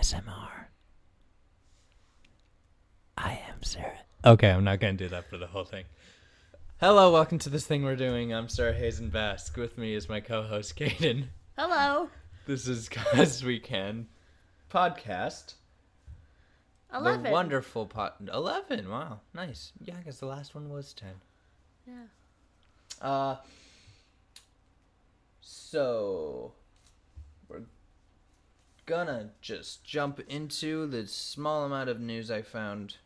ASMR. I am Sarah. Okay, I'm not going to do that for the whole thing. Hello, welcome to this thing we're doing. I'm Sarah Hazen Bask. With me is my co-host, Kaden. Hello. This is Cause We Can podcast. 11. The wonderful 11, wow, nice. Yeah, I guess the last one was 10. Yeah. So we're gonna just jump into the small amount of news I found.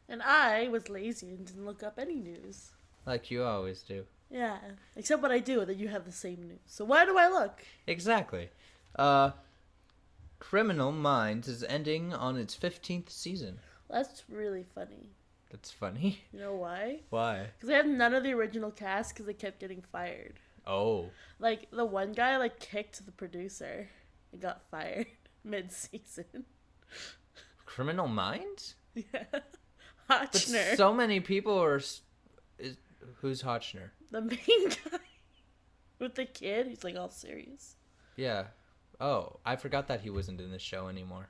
And I was lazy and didn't look up any news. Like you always do. Yeah. Except when I do, that you have the same news. So why do I look? Exactly. Criminal Minds is ending on its 15th season. That's really funny. That's funny. You know why? Why? Because I have none of the original cast because they kept getting fired. Oh. Like, the one guy, kicked the producer and got fired mid-season. Criminal Minds? Yeah. But Hotchner. so many people are... Who's Hotchner? The main guy. With the kid. He's, all serious. Yeah. Oh, I forgot that he wasn't in the show anymore.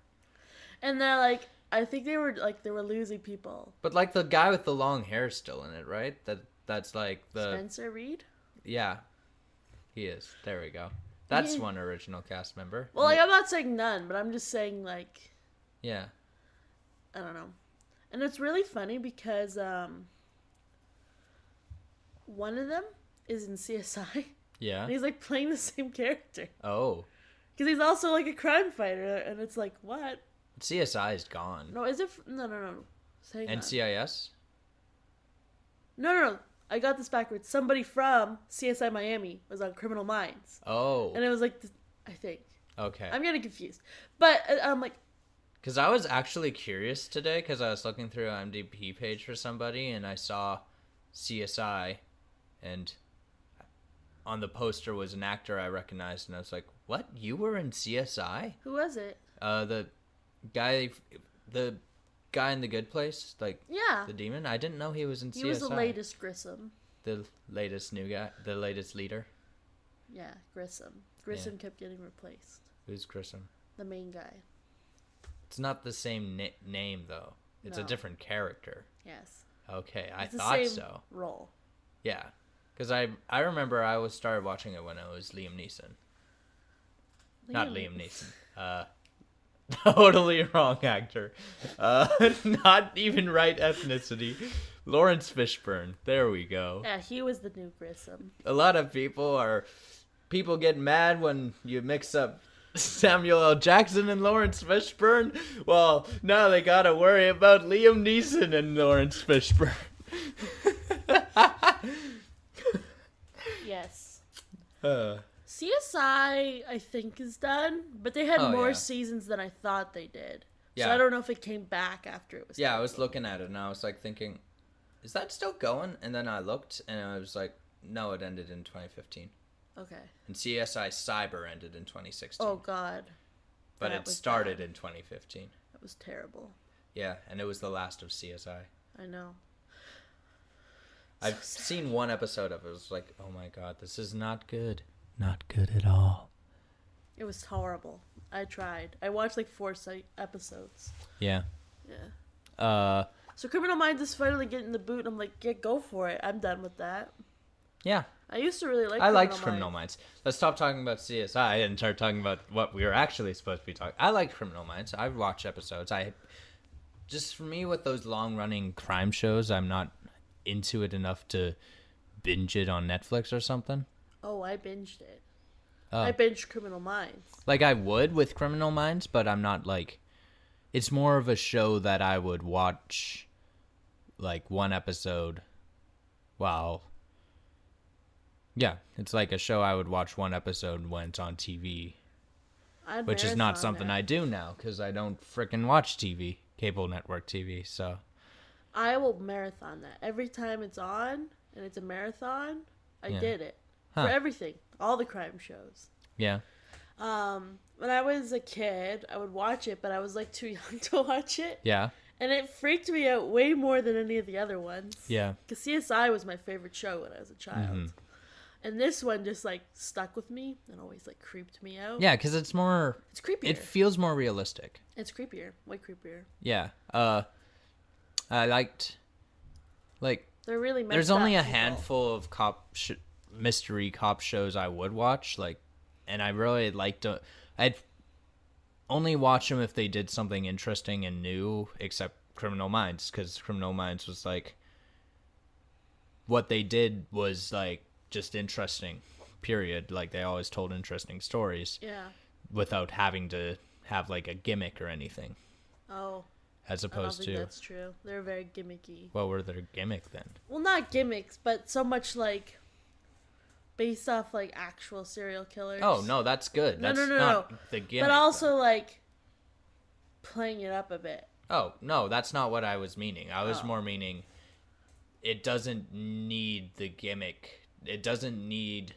And they're I think they were losing people. But the guy with the long hair is still in it, right? That's the Spencer Reed? Yeah. He is. There we go. That's one original cast member. Well, I'm not saying none, but I'm just saying Yeah. I don't know. And it's really funny because one of them is in CSI. Yeah. And he's playing the same character. Oh. Because he's also a crime fighter, and it's what? CSI is gone. No, is it? No. Hang on. NCIS? No. I got this backwards. Somebody from CSI Miami was on Criminal Minds. Oh. And it was I think. Okay. I'm getting confused. But I'm because I was actually curious today because I was looking through an IMDb page for somebody and I saw CSI and on the poster was an actor I recognized and I was like, what? You were in CSI? who was it? The guy in The Good Place? Yeah. The demon? I didn't know he was in CSI. He was the latest Grissom. The latest new guy? The latest leader? Yeah, Grissom. Grissom kept getting replaced. Who's Grissom? The main guy. It's not the same name, though. It's a different character. Yes. Okay, It's I thought the same so. Role. Yeah, because I remember I started watching it when it was Liam Neeson. Not Liam Neeson. Totally wrong actor. Not even right ethnicity. Lawrence Fishburne. There we go. Yeah, he was the new Grissom. A lot of people get mad when you mix up Samuel L. Jackson and Lawrence Fishburne. Well, now they gotta worry about Liam Neeson and Lawrence Fishburne. Yes. Uh, CSI, I think, is done, but they had more yeah. seasons than I thought they did. Yeah. So I don't know if it came back after it was yeah, I was canceled. looking at it and I was thinking, is that still going? And then I looked and I was like, no, it ended in 2015. Okay. And CSI Cyber ended in 2016. Oh, God. But that it was started bad. in 2015. That was terrible. Yeah, and it was the last of CSI. I know. I've seen one episode of it. It was like, oh my god, this is not good. Not good at all. It was horrible. I tried. I watched 4 episodes. Yeah. Yeah. So Criminal Minds is finally getting the boot. I'm like, yeah, go for it. I'm done with that. Yeah. I used to really like I liked Criminal Minds. Let's stop talking about CSI and start talking about what we were actually supposed to be talking. I like Criminal Minds. I've watched episodes. Just for me with those long-running crime shows, I'm not into it enough to binge it on Netflix or something. Oh, I binged it. Oh. I binged Criminal Minds. I would with Criminal Minds, but I'm not it's more of a show that I would watch one episode while... Yeah, it's a show I would watch one episode when it's on TV, which is not something I do now because I don't frickin' watch TV, cable network TV, so... I will marathon that. Every time it's on and it's a marathon, I did it. Huh. For everything. All the crime shows. Yeah. When I was a kid, I would watch it, but I was too young to watch it. Yeah. And it freaked me out way more than any of the other ones. Yeah. Because CSI was my favorite show when I was a child. Mm-hmm. And this one just like stuck with me and always like creeped me out. Yeah, because it's more. It's creepier. It feels more realistic. It's creepier, way creepier. Yeah. I liked, like. They're really messed There's only a up people. handful of mystery cop shows I would watch, like, and I really liked. I'd only watch them if they did something interesting and new, except Criminal Minds, because Criminal Minds was like. What they did was like just interesting, period. Like they always told interesting stories. Yeah. Without having to have like a gimmick or anything. Oh. As I don't opposed think to. that's true. They're very gimmicky. What were their gimmick then? Well, not gimmicks, but so much like based off like actual serial killers. Oh no, that's good. No, That's no, not the gimmick. But also though. like playing it up a bit. Oh no, that's not what I was meaning. I was Oh. more meaning. It doesn't need the gimmick. It doesn't need,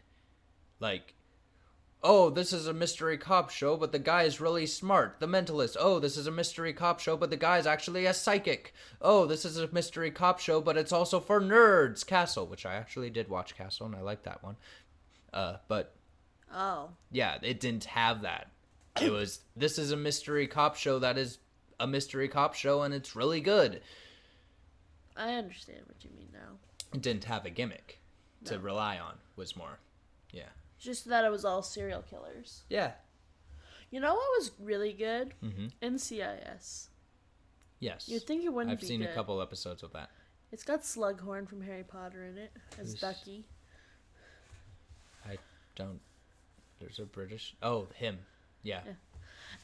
like, oh, this is a mystery cop show, but the guy is really smart. The Mentalist. Oh, this is a mystery cop show, but the guy's actually a psychic. Oh, this is a mystery cop show, but it's also for nerds. Castle, which I actually did watch Castle, and I like that one. But Oh. yeah, it didn't have that. It was, this is a mystery cop show that is a mystery cop show, and it's really good. I understand what you mean now. It didn't have a gimmick to No. rely on, was more. Yeah. Just that it was all serial killers. Yeah. You know what was really good? Mm-hmm. NCIS. Yes. You'd think it wouldn't I've be seen good. a couple episodes of that. It's got Slughorn from Harry Potter in it as Who's- Ducky. I don't. There's a British. Oh, him. Yeah. Yeah.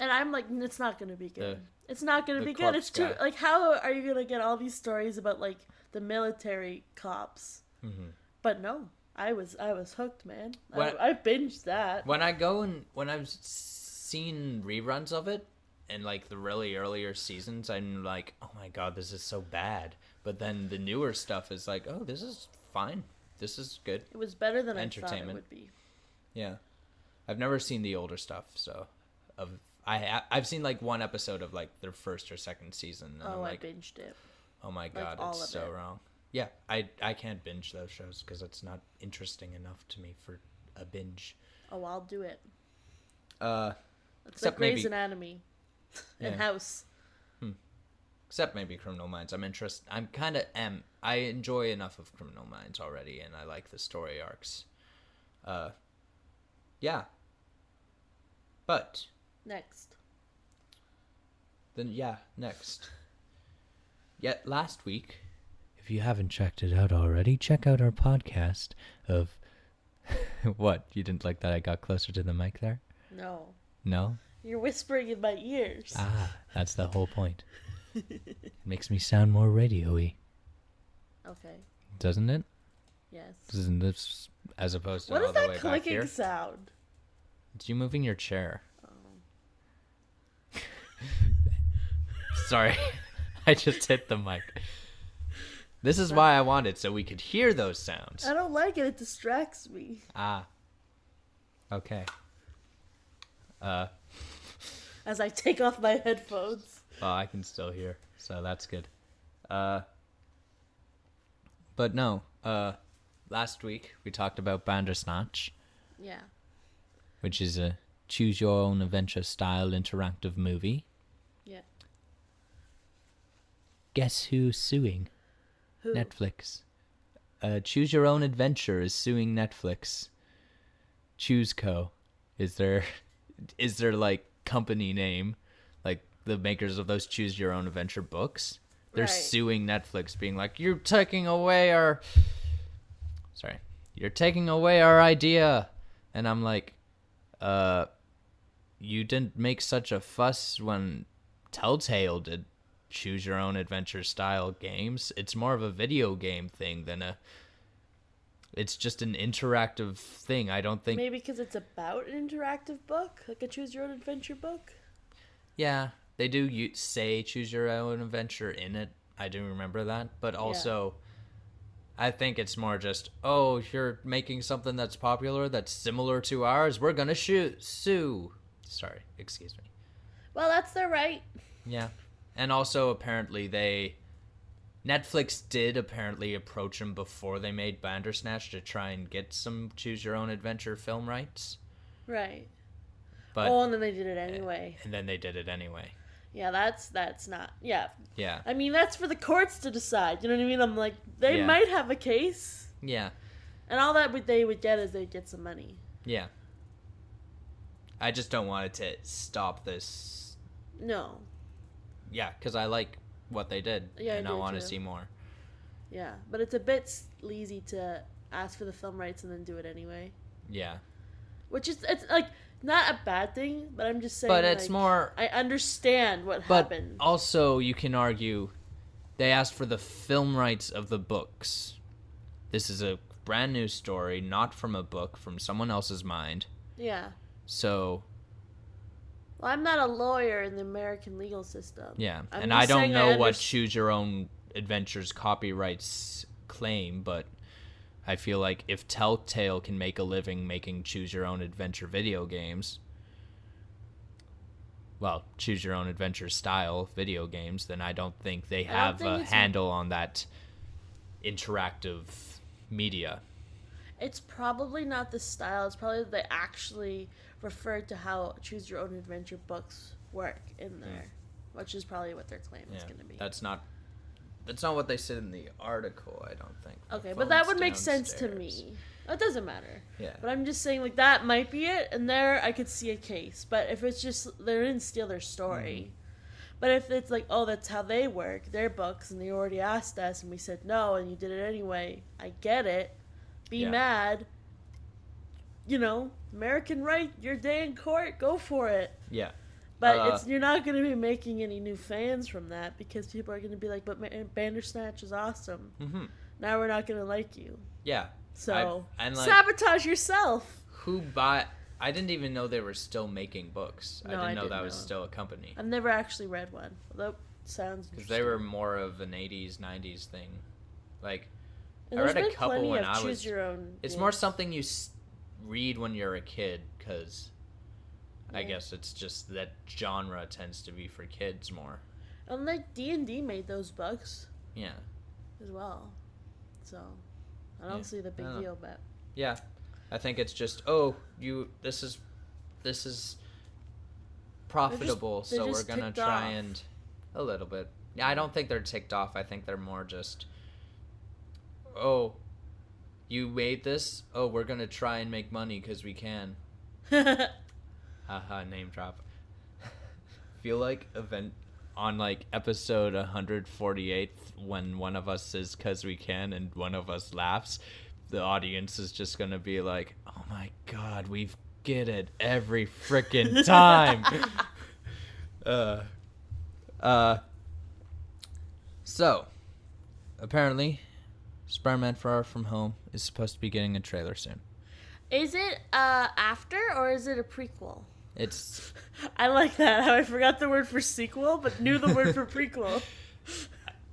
And I'm like, it's not gonna be good. The- It's not gonna the be good. It's too corpse guy. like, how are you gonna get all these stories about like the military cops? Mm-hmm. But no, I was hooked, man. What- I binged that. When I go and when I've seen reruns of it and like the really earlier seasons, I'm like, oh my god, this is so bad. But then the newer stuff is like, oh, this is fine. This is good. It was better than I thought it Entertainment. would be. Yeah. I've never seen the older stuff, so I've seen like one episode of like their first or second season, and I'm Oh, I like, binged it. oh my god, all it's of so it. wrong. Yeah, I can't binge those shows because it's not interesting enough to me for a binge. Oh, I'll do it. Uh, It's Except like Grey's maybe- Anatomy and Yeah. House. except maybe Criminal Minds. I enjoy enough of Criminal Minds already, and I like the story arcs. Yeah. But Next. then next. Yet last week, if you haven't checked it out already, check out our podcast of what? You didn't like that I got closer to the mic there? No. No? You're whispering in my ears. Ah, that's the whole point. It makes me sound more radio-y, Okay. doesn't it? Yes. Isn't this as opposed to What all is the that way back clicking here? sound? It's you moving your chair. Oh. Sorry. I just hit the mic. This is why I wanted, so we could hear those sounds. I don't like it. It distracts me. Ah. Okay. As I take off my headphones. Well, I can still hear, so that's good. But no, last week we talked about Bandersnatch, Yeah. which is a choose-your-own-adventure style interactive movie. Yeah. Guess who's suing? Who? Netflix. Choose Your Own Adventure is suing Netflix. ChooseCo is their like company name, like the makers of those Choose Your Own Adventure books. They're Right. suing Netflix, being like, you're taking away our idea. And I'm like, you didn't make such a fuss when Telltale did Choose Your Own Adventure style games. It's more of a video game thing than it's just an interactive thing. I don't think. Maybe because it's about an interactive book, like a choose your own adventure book. Yeah, they do say Choose Your Own Adventure in it. I do remember that. But also, I think it's more just, oh, you're making something that's popular, that's similar to ours. We're going to sue. Sorry, excuse me. Well, that's their right. Yeah. And also, apparently, they Netflix did apparently approach him before they made Bandersnatch to try and get some choose your own adventure film rights. Right. But and then they did it anyway. And then they did it anyway. Yeah, that's not. Yeah. Yeah. I mean, that's for the courts to decide. You know what I mean? I'm like, they might have a case. Yeah. And all that they would get is they'd get some money. Yeah. I just don't want it to stop this. No. Yeah, because I like what they did. Yeah, and I want to see more. Yeah, but it's a bit sleazy to ask for the film rights and then do it anyway. Yeah. Which is, it's like, not a bad thing, but I'm just saying. But it's more. I understand what happened. But also, you can argue they asked for the film rights of the books. This is a brand new story, not from a book, from someone else's mind. Yeah. So. Well, I'm not a lawyer in the American legal system. Yeah, and I don't know what Choose Your Own Adventures copyrights claim, but I feel like if Telltale can make a living making Choose Your Own Adventure video games, well, Choose Your Own Adventure style video games, then I don't think they have a handle on that interactive media. It's probably not the style. It's probably they actually referred to how Choose Your Own Adventure books work in there, which is probably what their claim is going to be. That's not what they said in the article, I don't think. Okay, but that would make sense to me. It doesn't matter. Yeah. But I'm just saying, like, that might be it, and there I could see a case. But if it's just, they didn't steal their story. But if it's like, oh, that's how they work, their books, and they already asked us, and we said no, and you did it anyway, I get it. Be mad. You know, American right, your day in court, go for it. Yeah. But you're not going to be making any new fans from that because people are going to be like, but Bandersnatch is awesome. Mm-hmm. Now we're not going to like you. Yeah. So, sabotage yourself. I didn't even know they were still making books. No, I didn't know that was still a company. I've never actually read one. Although, sounds because they were more of an 80s, 90s thing. Like, and I read a couple when I was... It's more something you read when you're a kid because... I guess it's just that genre tends to be for kids more. And like D&D made those books. Yeah. As well. So, I don't see the big deal, but... Yeah. I think it's just, this is profitable, so we're going to try and... A little bit. Yeah, I don't think they're ticked off. I think they're more just, you made this? Oh, we're going to try and make money because we can. Haha, name drop. Feel like on like episode 148 when one of us says "cause we can" and one of us laughs, the audience is just gonna be like, "Oh my god, we get it every freaking time." So apparently, Spider-Man Far From Home is supposed to be getting a trailer soon. Is it after or is it a prequel? It's... I like that, how I forgot the word for sequel, but knew the word for prequel.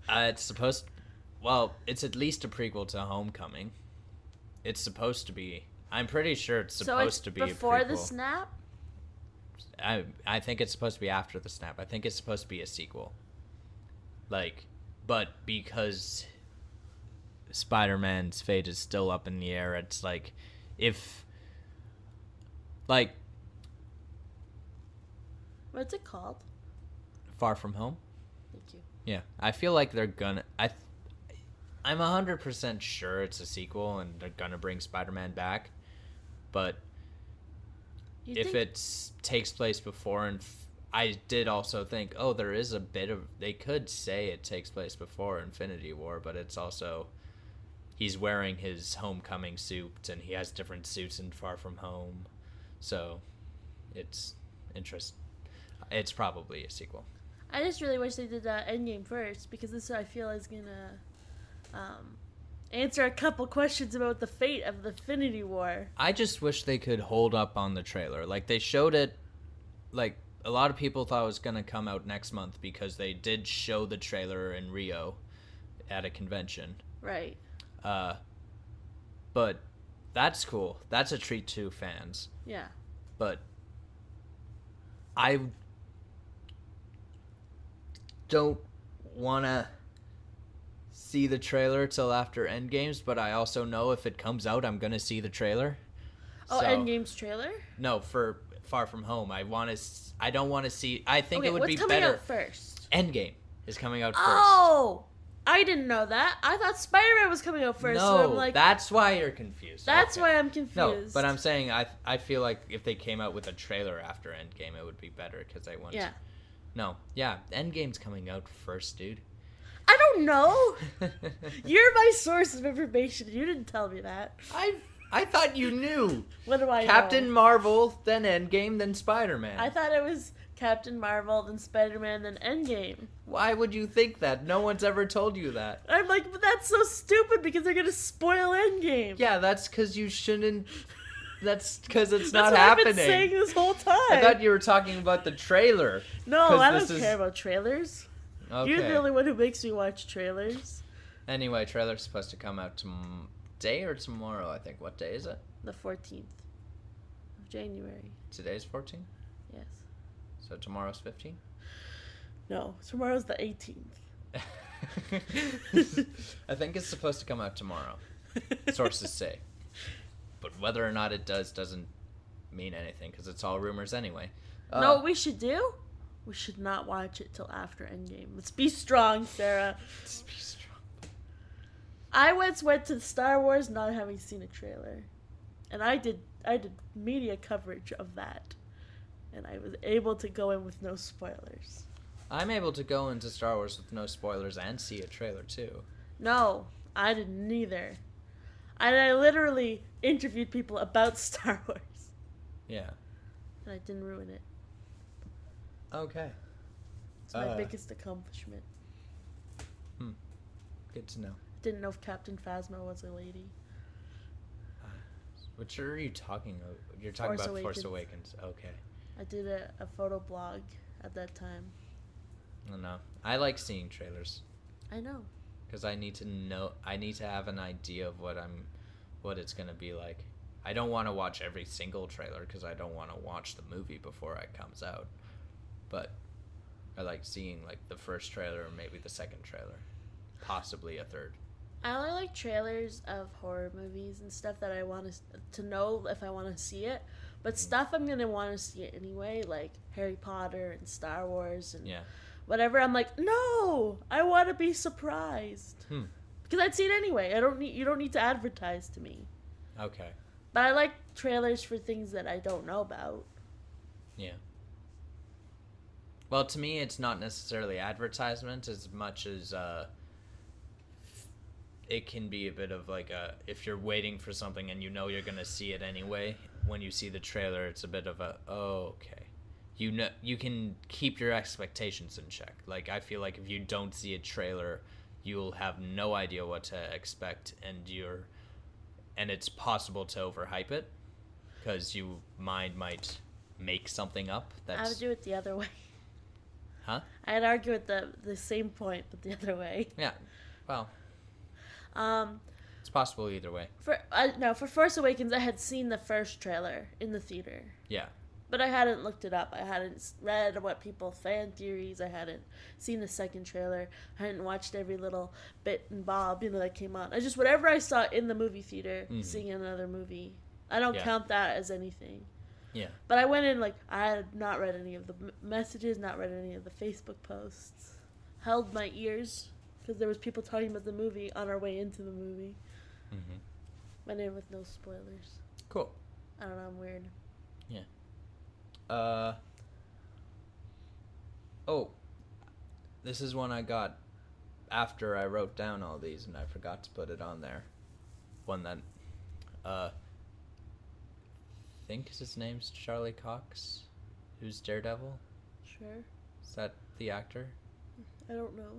It's supposed... Well, it's at least a prequel to Homecoming. It's supposed to be... I'm pretty sure it's supposed to be a prequel. Before the snap? I think it's supposed to be after the snap. I think it's supposed to be a sequel. Like, but because Spider-Man's fate is still up in the air, it's like... If... Like... What's it called? Far From Home. Thank you. Yeah, I feel like they're gonna... I'm 100% sure it's a sequel and they're gonna bring Spider-Man back. But if it takes place before... and I did also think, there is a bit of... They could say it takes place before Infinity War, but it's also... He's wearing his Homecoming suit, and he has different suits in Far From Home. So, it's interesting. It's probably a sequel. I just really wish they did Endgame first, because this I feel is going to answer a couple questions about the fate of the Infinity War. I just wish they could hold up on the trailer. Like, they showed it, like, a lot of people thought it was going to come out next month, because they did show the trailer in Rio at a convention. Right. But that's cool. That's a treat to fans. Yeah. But I don't want to see the trailer till after Endgames, but I also know if it comes out, I'm gonna see the trailer. Oh, So- Endgame's trailer? No, for Far From Home. I don't want to see. I think Okay, it would be what's coming better. out first? Endgame is coming out first. Oh! I didn't know that. I thought Spider-Man was coming out first. No, so I'm like, that's why you're confused. that's Okay. why I'm confused. No, but I'm saying I feel like if they came out with a trailer after Endgame, it would be better because I want. Yeah. No, yeah, Endgame's coming out first, dude. I don't know. You're my source of information. You didn't tell me that. I thought you knew. What do I Captain know? Marvel, then Endgame, then Spider-Man. I thought it was Captain Marvel, then Spider-Man, then Endgame. Why would you think that? No one's ever told you that. I'm like, but that's so stupid because they're gonna spoil Endgame. Yeah, that's because you shouldn't. That's because it's That's not what happening. I've been saying this whole time. I thought you were talking about the trailer. No, 'cause I this don't is- care about trailers. Okay. You're the only one who makes me watch trailers. Anyway, trailer's supposed to come out today or tomorrow, I think. What day is it? The 14th of January. Today's 14? Yes. So tomorrow's 15? No, tomorrow's the 18th. I think it's supposed to come out tomorrow. Sources say. But whether or not it doesn't mean anything because it's all rumors anyway. No, what we should do? We should not watch it till after Endgame. Let's be strong, Sarah. Just be strong. I once went to Star Wars not having seen a trailer. And I did media coverage of that. And I was able to go in with no spoilers. I'm able to go into Star Wars with no spoilers and see a trailer too. No, I didn't either. And I literally interviewed people about Star Wars. Yeah. And I didn't ruin it. Okay. It's my biggest accomplishment. Good to know. Didn't know if Captain Phasma was a lady. Which are you talking about? You're talking Force about Force Awakens. Awakens. Okay. I did a photo blog at that time. I don't know. I like seeing trailers I know. because I need to know. I need to have an idea of what it's gonna be like. I don't want to watch every single trailer because I don't want to watch the movie before it comes out. But I like seeing like the first trailer or maybe the second trailer, possibly a third. I only like trailers of horror movies and stuff that I want to know if I want to see it. But stuff I'm going to want to see it anyway, like Harry Potter and Star Wars and Yeah. whatever. I'm like, no, I want to be surprised. Because I'd see it anyway. You don't need to advertise to me. Okay. But I like trailers for things that I don't know about. Yeah. Well, to me, it's not necessarily advertisement as much as it can be a bit of like if you're waiting for something and you know you're gonna see it anyway. When you see the trailer, it's a bit of a okay. You know, you can keep your expectations in check. Like I feel like if you don't see a trailer, you'll have no idea what to expect, and it's possible to overhype it because your mind might make something up. I would do it the other way. Huh? I'd argue at the same point, but the other way. Yeah. Well, it's possible either way. For Force Awakens, I had seen the first trailer in the theater, Yeah. but I hadn't looked it up. I hadn't read what fan theories. I hadn't seen the second trailer. I hadn't watched every little bit and bob that came on. I just whatever I saw in the movie theater, seeing another movie. I don't count that as anything. Yeah. But I went in I had not read any of the messages, not read any of the Facebook posts. Held my ears because there was people talking about the movie on our way into the movie. Mm-hmm. Went in with no spoilers. Cool. I don't know, I'm weird. Yeah. Oh. This is one I got after I wrote down all these and I forgot to put it on there. One that, I think his name's Charlie Cox, who's Daredevil. Sure. Is that the actor? I don't know.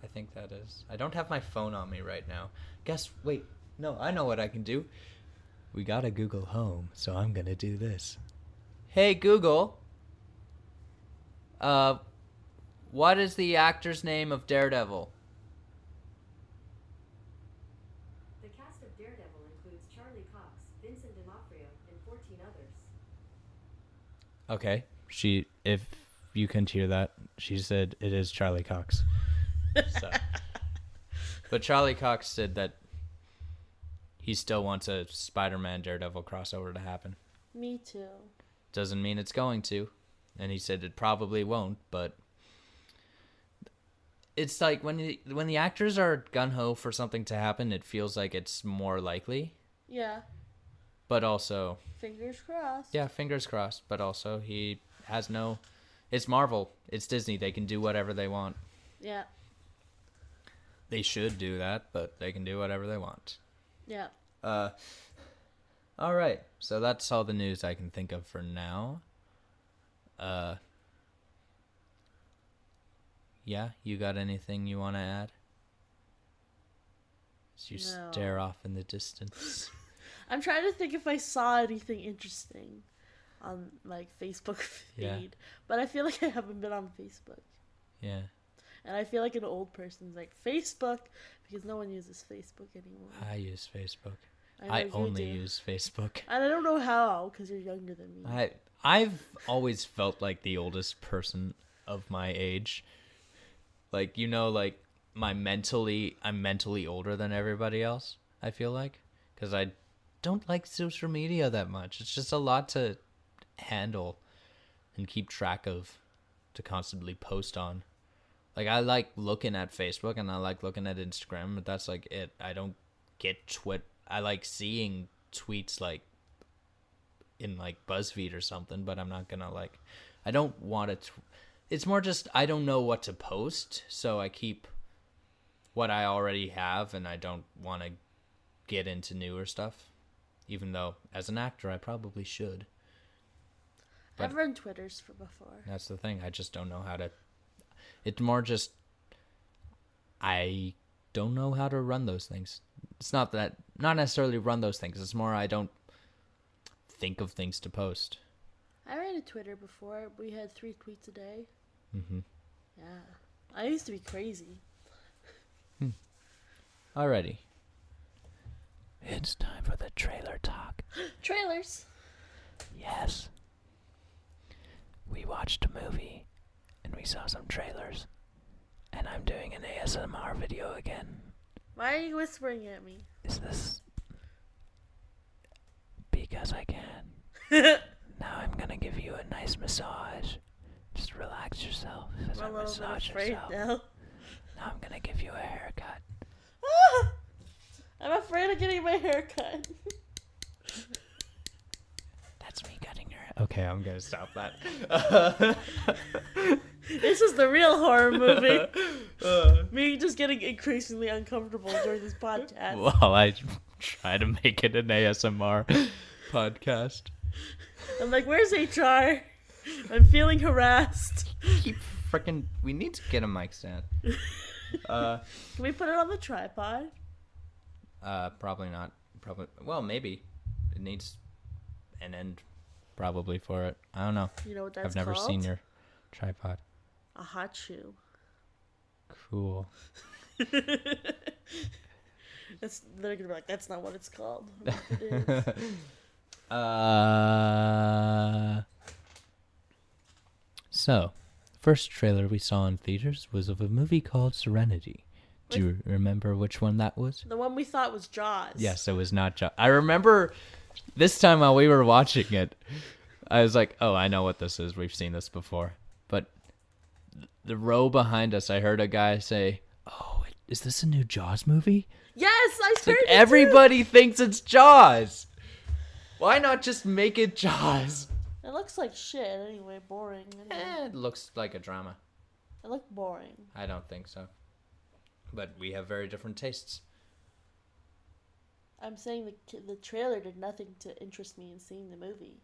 I think that is. I don't have my phone on me right now. Wait, no, I know what I can do. We got a Google Home, so I'm gonna do this. Hey Google, what is the actor's name of Daredevil? The cast of Daredevil includes Charlie Cox, Vincent D'Onofrio, and 14 others. Okay, if you couldn't hear that, she said it is Charlie Cox. So, But Charlie Cox said that he still wants a Spider-Man Daredevil crossover to happen. Me too. Doesn't mean it's going to. And he said it probably won't, but it's like when the actors are gung-ho for something to happen, it feels like it's more likely. Yeah. But also, Fingers crossed. yeah, fingers crossed. But also, he has no... It's Marvel. It's Disney. They can do whatever they want. Yeah. They should do that, but they can do whatever they want. Yeah. All right. So that's all the news I can think of for now. Yeah, you got anything you want to add? As you No. stare off in the distance. I'm trying to think if I saw anything interesting on like Facebook feed, Yeah. but I feel like I haven't been on Facebook, Yeah. and I feel like an old person's like Facebook because no one uses Facebook anymore. I use Facebook. know I you only do. use Facebook. And I don't know how because you're younger than me. I've always felt like the oldest person of my age. Like, you know, like I'm mentally older than everybody else, I feel like, cuz I don't like social media that much. It's just a lot to handle and keep track of, to constantly post on. Like, I like looking at Facebook and I like looking at Instagram, but that's like it. I don't get I like seeing tweets like in like BuzzFeed or something, but I'm not gonna like, I don't want to it's more just I don't know what to post, so I keep what I already have and I don't want to get into newer stuff, even though as an actor I probably should. But I've run Twitters for before. that's the thing, I just don't know how to. It's more just I don't know how to run those things. It's not necessarily run those things. It's more I don't think of things to post. I ran a Twitter before. We had 3 tweets a day. Mm-hmm. Yeah. I used to be crazy. Alrighty. It's time for the trailer talk. Trailers. Yes. We watched a movie and we saw some trailers. And I'm doing an ASMR video again. Why are you whispering at me? Is this because I can? Now I'm gonna give you a nice massage. Just relax yourself as I I'm a little bit massage afraid yourself. now. Now I'm gonna give you a haircut. I'm afraid of getting my hair cut. That's me cutting your hair. Okay, I'm gonna stop that. This is the real horror movie. Me just getting increasingly uncomfortable during this podcast. Well, I try to make it an ASMR podcast. I'm like, where's HR? I'm feeling harassed. Keep freaking. We need to get a mic stand. Can we put it on the tripod? Probably not. Probably. Well, maybe. It needs an end, probably, for it. I don't know. You know what that's I've never called? seen your tripod. A hot shoe. Cool. They're gonna be like, that's not what it's called. I'm like, it is. So, first trailer we saw in theaters was of a movie called Serenity. Do you remember which one that was? The one we thought was Jaws. Yes, it was not Jaws. I remember this time while we were watching it, I was like, oh, I know what this is. We've seen this before. But the row behind us, I heard a guy say, oh, is this a new Jaws movie? Yes, I It's heard like it too. everybody thinks it's Jaws. Why not just make it Jaws? It looks like shit anyway, boring. Anyway. It looks like a drama. It looked boring. I don't think so. But we have very different tastes. I'm saying the trailer did nothing to interest me in seeing the movie.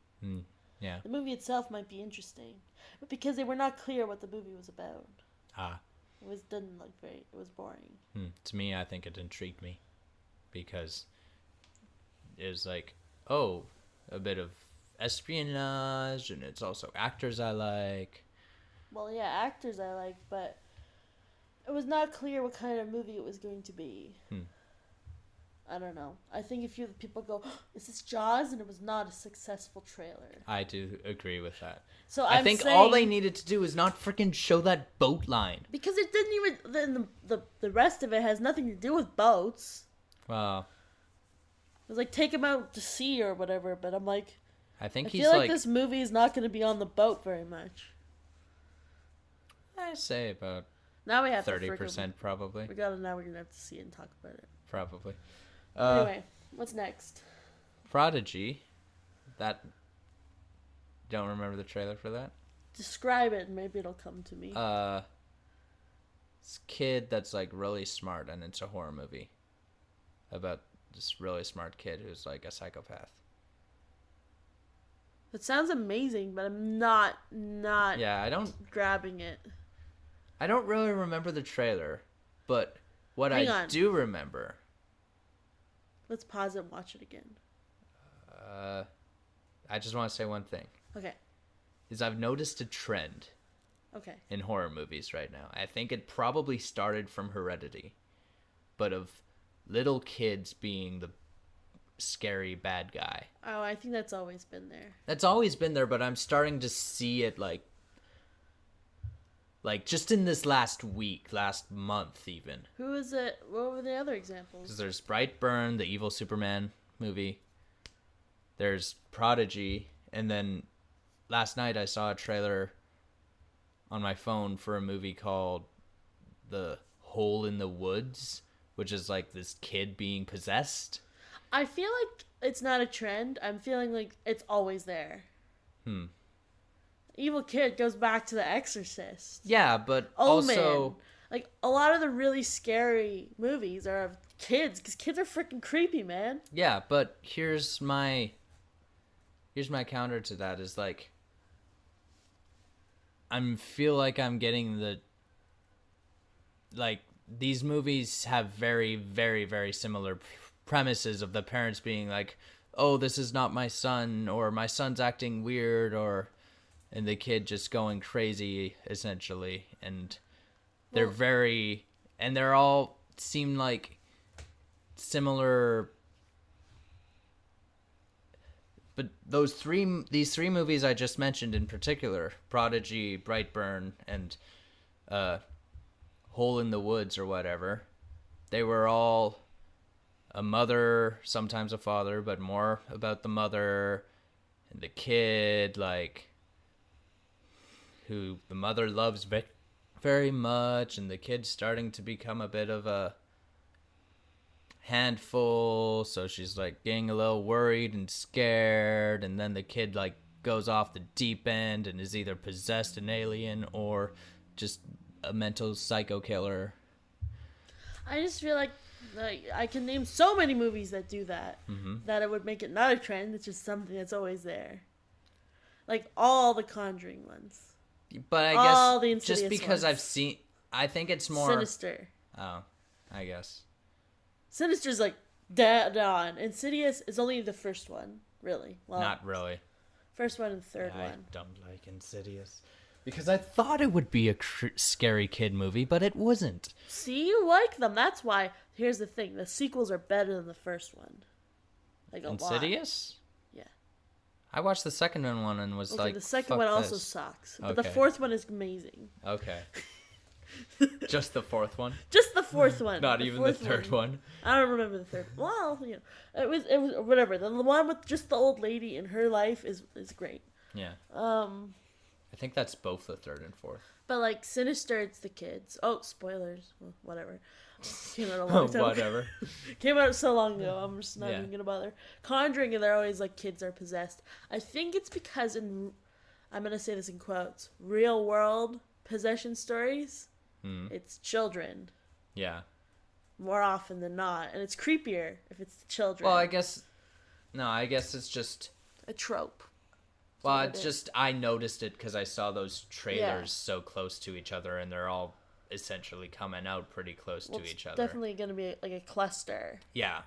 Yeah. The movie itself might be interesting, but because they were not clear what the movie was about, didn't look very. It was boring. To me, I think it intrigued me because it was like, oh, a bit of espionage, and it's also actors I like. Well, yeah, actors I like, but it was not clear what kind of movie it was going to be. I don't know. I think if people go, is this Jaws? And it was not a successful trailer. I do agree with that. So I I'm think saying, all they needed to do is not freaking show that boat line. because it didn't even then the rest of it has nothing to do with boats. Well, It was like take him out to sea or whatever. But I'm like, I think I he's feel like like this movie is not going to be on the boat very much. I say about Now we have 30% probably. Now we're gonna have to see it and talk about it. Probably. Anyway, what's next? Prodigy. That. Don't remember the trailer for that. Describe it, and maybe it'll come to me. This kid that's like really smart, and it's a horror movie about this really smart kid who's like a psychopath. It sounds amazing, but I'm not Yeah, grabbing it. I don't really remember the trailer, but what Hang I on. do remember. Let's pause it and watch it again. I just want to say one thing. Okay. Is I've noticed a trend Okay. in horror movies right now. I think it probably started from Heredity, but of little kids being the scary bad guy. Oh, I think that's always been there. That's always been there, but I'm starting to see it like just in this last month even. Who is it? What were the other examples? Because there's Brightburn, the evil Superman movie. There's Prodigy, and then last night I saw a trailer on my phone for a movie called The Hole in the Woods, which is like this kid being possessed. I feel like it's not a trend. I'm feeling like it's always there. Evil kid goes back to The Exorcist. Yeah, but Omen. also Like, a lot of the really scary movies are of kids, because kids are freaking creepy, man. yeah, but here's my counter to that is like feel like I'm getting these movies have very, very, very similar premises of the parents being like, oh, this is not my son, or my son's acting weird, and the kid just going crazy, essentially. And they're all seem like similar. But these three movies I just mentioned in particular, Prodigy, Brightburn, and Hole in the Woods or whatever, they were all a mother, sometimes a father, but more about the mother and the kid, like, who the mother loves very much, and the kid's starting to become a bit of a handful, so she's like getting a little worried and scared, and then the kid like goes off the deep end and is either possessed an alien or just a mental psycho killer. I just feel like I can name so many movies that do that, that it would make it not a trend. It's just something that's always there. Like all the Conjuring ones. But I All the guess just Insidious because ones. I think it's more Sinister. Oh, I guess. Sinister's like dead on. Insidious is only the first one, really. Well, Not really. first one and third I one. don't like Insidious. Because I thought it would be a scary kid movie, but it wasn't. See, you like them. That's why. Here's the thing: the sequels are better than the first one. Like a lot. Insidious? Yeah. I watched the second one and was Okay, like, the second fuck one also this. sucks, but the Okay. fourth one is amazing. Okay. Just the fourth one? Just the fourth one. Not even the fourth third one? I don't remember the third. Well, you know, it was whatever. The one with just the old lady in her life is great. Yeah. I think that's both the third and fourth. But like Sinister, it's the kids. Oh, spoilers. Well, whatever. Came out a long time ago. Whatever. Came out so long ago. I'm just not Yeah. even gonna bother. Conjuring, and they're always like kids are possessed. I think it's because I'm gonna say this in quotes, real world possession stories, it's children Yeah. more often than not, and it's creepier if it's the children. Well, I guess it's just... a trope. Well, what it's it just I noticed it because I saw those trailers Yeah. so close to each other, and they're all essentially coming out pretty close Well, to it's each other. definitely gonna be like a cluster. Yeah.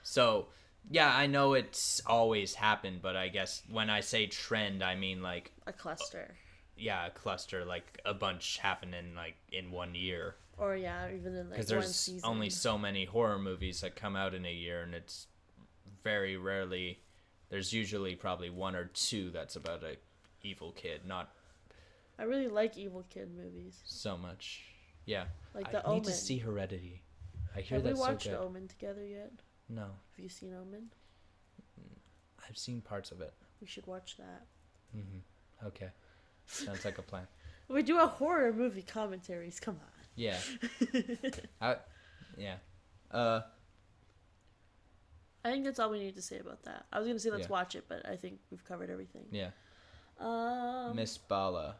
So, yeah, I know it's always happened, but I guess when I say trend, I mean like A cluster. a cluster, like a bunch happen in like in 1 year. Or yeah, even in like Because one there's season. only so many horror movies that come out in a year, and it's very rarely. There's usually probably 1 or 2 that's about a evil kid, not I really like Evil Kid movies. so much. Yeah, Like I The need Omen. to see Heredity. I hear Have we that's so watched good. Omen together yet? No, Have you seen Omen? I've seen parts of it. We should watch that. Okay, sounds like a plan. We do a horror movie commentaries. Come on. Yeah. Yeah. I think that's all we need to say about that. I was gonna say let's Yeah. watch it, but I think we've covered everything. Yeah. Miss. Miss Bala.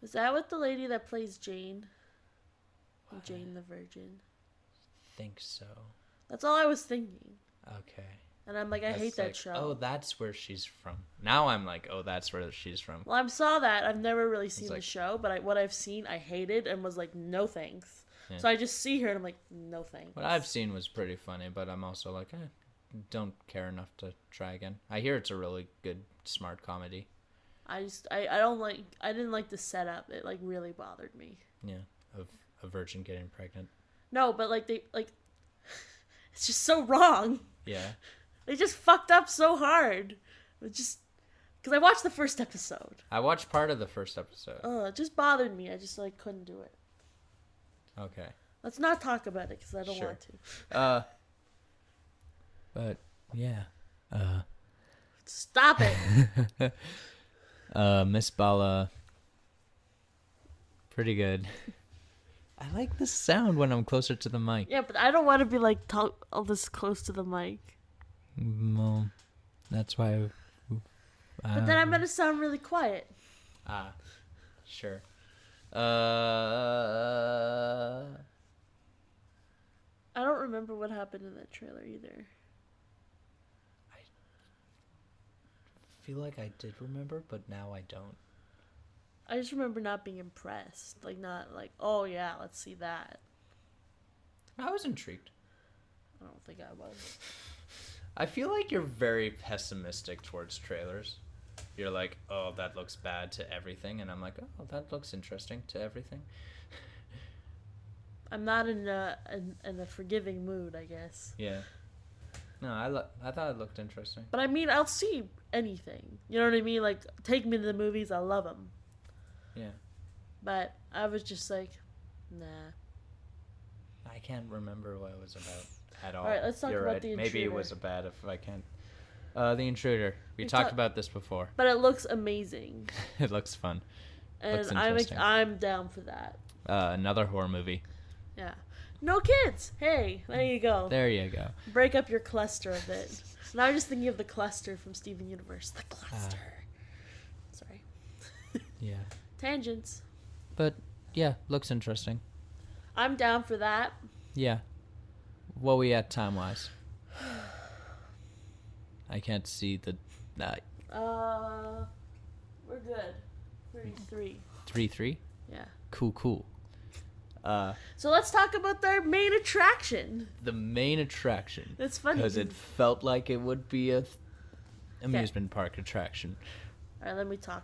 Is that with the lady that plays Jane? Jane the Virgin. Think so. That's all I was thinking. Okay. And I'm like, I That's hate that like, show. Oh, that's where she's from. Now I'm like, oh, that's where she's from. Well, I saw that. I've never really seen the like- show, but what I've seen, I hated and was like, no thanks. Yeah. So I just see her and I'm like, no thanks. What I've seen was pretty funny, but I'm also like, don't care enough to try again. I hear it's a really good, smart comedy. I didn't like the setup. It like really bothered me. Yeah, of a virgin getting pregnant. No, but like it's just so wrong. Yeah. They just fucked up so hard. It just because I watched the first episode. I watched part of the first episode. It just bothered me. I just like couldn't do it. Okay. Let's not talk about it because I don't Sure. want to. But yeah. Stop it. Miss Bala. Pretty good. I like the sound when I'm closer to the mic. Yeah, but I don't want to be like all this close to the mic. Well, that's why. But then I'm gonna sound really quiet. Sure. I don't remember what happened in that trailer either. Feel like I did remember, but now I don't. I just remember not being impressed. Like, not like, oh yeah, let's see that. I was intrigued. I don't think I was. I feel like you're very pessimistic towards trailers. You're like, oh, that looks bad to everything, and I'm like, oh, that looks interesting to everything. I'm not in a forgiving mood, I guess. Yeah. No, I thought it looked interesting. But I mean, I'll see anything. You know what I mean? Like, take me to the movies. I love them. Yeah. But I was just like, nah. I can't remember what it was about at all. All right, let's talk You're about right. The Maybe it Intruder. was bad if I can't. The Intruder. We We talked talk- about this before. But it looks amazing. It looks fun. And Looks I'm interesting. I'm down for that. Another horror movie. Yeah. No kids. Hey, there you go. There you go. Break up your cluster a bit. Now I'm just thinking of the cluster from Steven Universe. The cluster. Sorry. Yeah. Tangents. But yeah, looks interesting. I'm down for that. Yeah. What we at time wise? I can't see the We're good. 33. 3-3. Yeah. Cool. So let's talk about their main attraction. The main attraction. It's funny because it felt like it would be a amusement park attraction. All right, let me talk.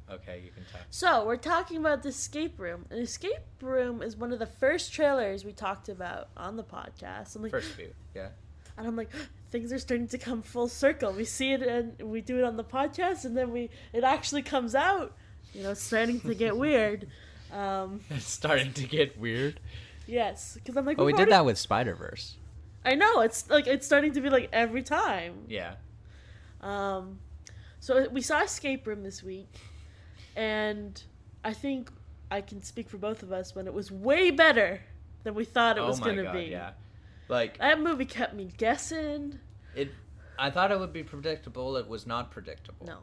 Okay, you can talk. So we're talking about the escape room. An escape room is one of the first trailers we talked about on the podcast. I'm like, First view, yeah. and I'm like, things are starting to come full circle. We see it and we do it on the podcast, and then it actually comes out. You know, it's starting to get weird. It's starting to get weird. Yes, because I'm like, Oh, we we've did already- that with Spider-Verse. I know it's like it's starting to be like every time. Yeah. So we saw Escape Room this week, and I think I can speak for both of us when it was way better than we thought it was my gonna God, be. yeah. Like That movie kept me guessing. I thought it would be predictable. It was not predictable. No.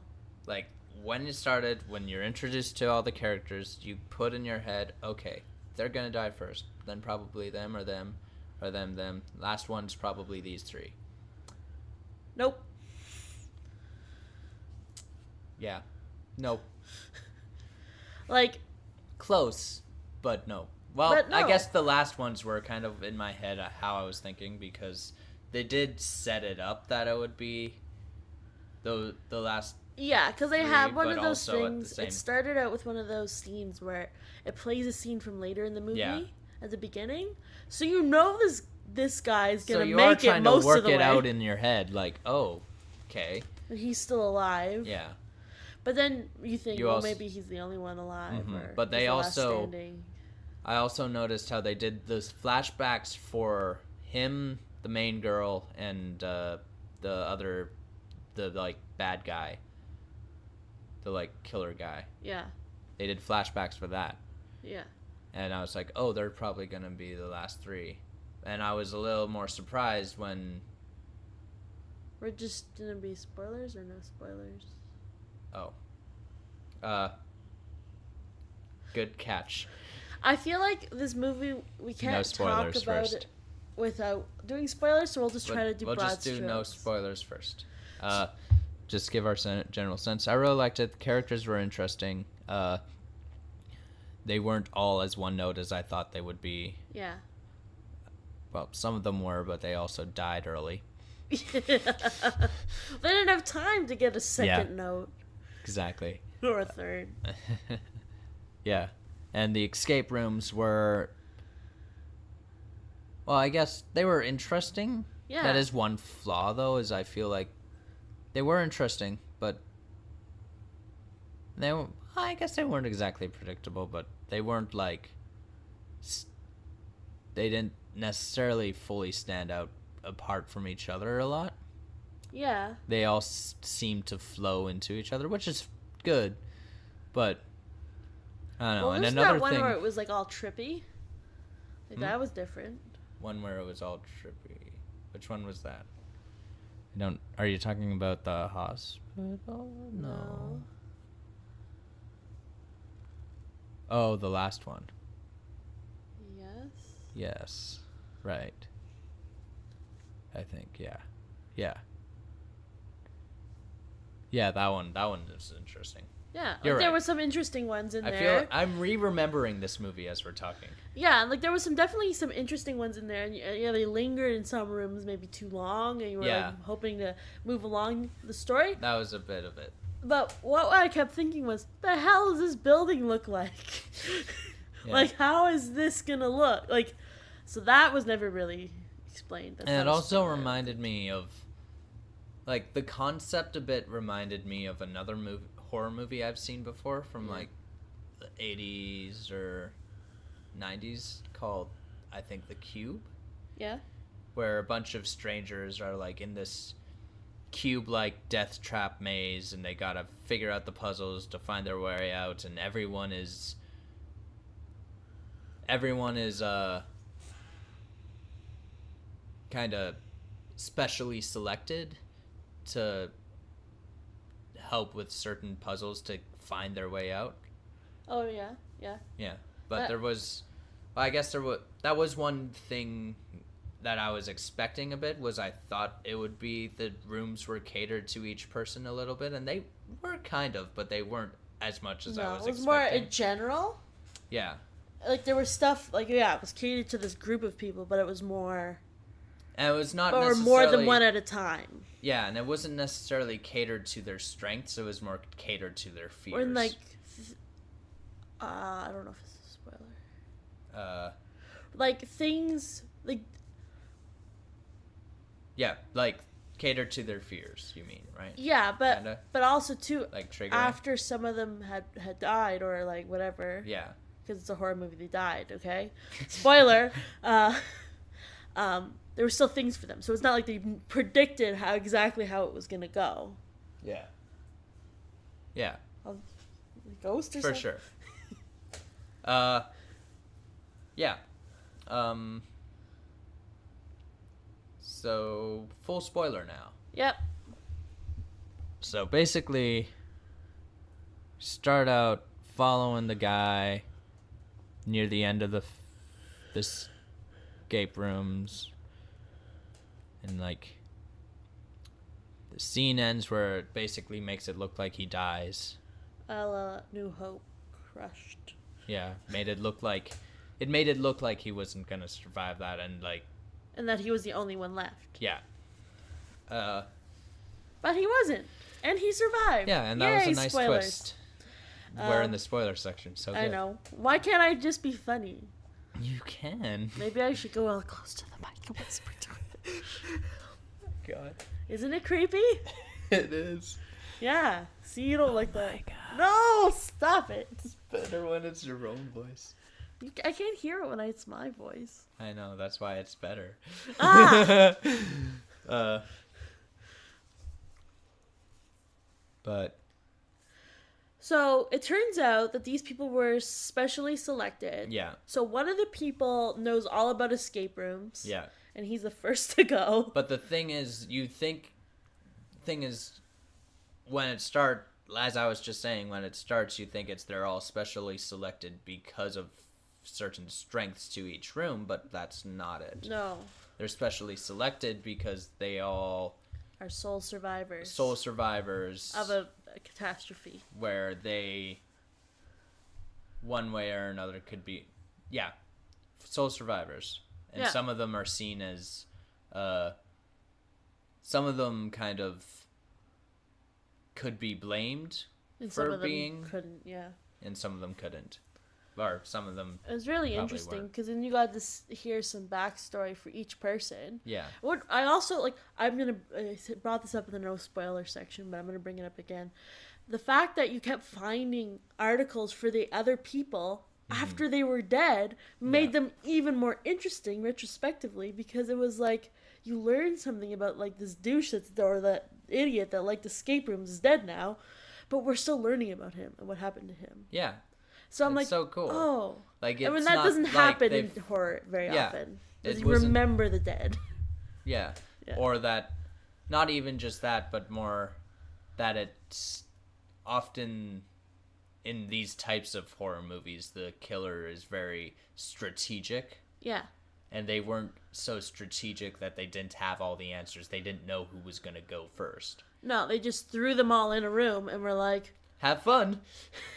Like when it started, when you're introduced to all the characters, you put in your head, okay, they're gonna die first, then probably them or them, or them. Last one's probably these three. Nope. Yeah. Nope. Like, Close, but no. Well, But no. I guess the last ones were kind of in my head how I was thinking because they did set it up that it would be the last Yeah, because they Three, have one but of those also at the things. same- It started out with one of those scenes where it plays a scene from later in the movie Yeah. at the beginning, so you know this guy's So gonna you are make it trying to most work of the it way. out in your head, like, oh, okay, And he's still alive. yeah. But then you think, You well, also- maybe he's the only one alive. Mhm. Or But they he's the last also- standing. I also noticed how they did those flashbacks for him, the main girl, and the like bad guy, the like killer guy. Yeah, They did flashbacks for that, yeah. and I was like, oh, they're probably gonna be the last three, and I was a little more surprised when, We're just gonna be spoilers or no spoilers? good catch. I feel like this movie we can't No spoilers talk about first. it without doing spoilers, so we'll just try to do We'll broad just do strokes. no spoilers first. Just give our general sense. I really liked it. The characters were interesting. They weren't all as one note as I thought they would be. Yeah. Well, some of them were, but they also died early. They didn't have time to get a second note Exactly. or a third. Yeah. And the escape rooms were, well, I guess they were interesting. Yeah. That is one flaw, though, is I feel like they were interesting, but they were, I guess they weren't exactly predictable, but they weren't like, they didn't necessarily fully stand out apart from each other a lot. Yeah. They all seem to flow into each other, which is good, but I don't know. Well, And there's another that one thing, where it was like all trippy. Like that was different. one where it was all trippy. Which one was that? I don't. Are you talking about the hospital? No. Oh, the last one. Yes. Yes. Right. I think, yeah. Yeah. Yeah, that one is interesting. Yeah. You're Like, there right. were some interesting ones in I there. feel like I'm remembering this movie as we're talking. Yeah, like there was definitely some interesting ones in there, and yeah, they lingered in some rooms maybe too long, and you were Yeah. like hoping to move along the story. That was a bit of it. But what I kept thinking was, the hell does this building look like? Yeah. Like, how is this gonna look? Like, so that was never really explained. That's And it not a also spoiler. reminded me of, like, the concept a bit reminded me of another horror movie I've seen before from, like, the 80s or 90s called, I think, The Cube, Yeah. where a bunch of strangers are, like, in this cube-like death trap maze, and they gotta figure out the puzzles to find their way out, and everyone is kind of specially selected to help with certain puzzles to find their way out. Oh yeah, yeah. Yeah, but there was, well, I guess that was one thing that I was expecting a bit, was I thought it would be the rooms were catered to each person a little bit, and they were kind of, but they weren't as much as I No, was it was expecting. more in general. Yeah. Like there was stuff like it was catered to this group of people, but it was more, And it was not or necessarily more than one at a time. Yeah, and it wasn't necessarily catered to their strengths, it was more catered to their fears. Or in like, I don't know if it's a spoiler. Like things like Yeah, like catered to their fears, you mean, right? yeah, but Kinda. but also too Like triggering. after some of them had died or like whatever. Yeah. Because it's a horror movie, they died. Okay, spoiler. There were still things for them, so it's not like they predicted how it was gonna go. Yeah. Yeah, Ghost or for something? sure. Yeah. So, full spoiler now. Yep. So basically, start out following the guy near the end of the escape rooms, and like the scene ends where it basically makes it look like he dies. New Hope crushed. Yeah, made it look like he wasn't gonna survive that, and like, And that he was the only one left. yeah. But he wasn't. And he survived. Yeah, and that was Yay, a nice spoilers. twist. We're in the spoiler section, so I good. know. Why can't I just be funny? You can. Maybe I should go all close to the mic and whisper to it. God. Isn't it creepy? It is. Yeah. See, you don't like that. God. No, stop it. It's better when it's your own voice. I can't hear it when it's my voice. I know, that's why it's better. Ah! But So it turns out that these people were specially selected. yeah, So one of the people knows all about escape rooms. yeah. And he's the first to go. But the thing is, when it starts, as I was just saying, when it starts, you think they're all specially selected because of certain strengths to each room, but that's not it. No. They're specially selected because they all Are sole survivors. soul survivors Of a catastrophe. where they, one way or another, could be, yeah, soul survivors. And Yeah. some of them are seen as, some of them kind of could be blamed And for some of them being, couldn't, yeah. and some of them couldn't. Or some of them, It was really Probably interesting weren't. because then you got to hear some backstory for each person. yeah. What I also like, I brought this up in the no spoiler section, but I'm gonna bring it up again. The fact that you kept finding articles for the other people after they were dead made Yeah. them even more interesting retrospectively, because it was like you learned something about like this douche or that idiot that liked escape rooms is dead now, but we're still learning about him and what happened to him. Yeah. So I'm It's like, so cool. oh. Like, I mean, it's that not doesn't like happen in they've- horror very Yeah, often. it Because you wasn't- remember the dead. Yeah. Yeah. Or that, not even just that, but more that it's often in these types of horror movies, the killer is very strategic. Yeah. And they weren't so strategic that they didn't have all the answers. They didn't know who was going to go first. No, they just threw them all in a room and were like, Have fun.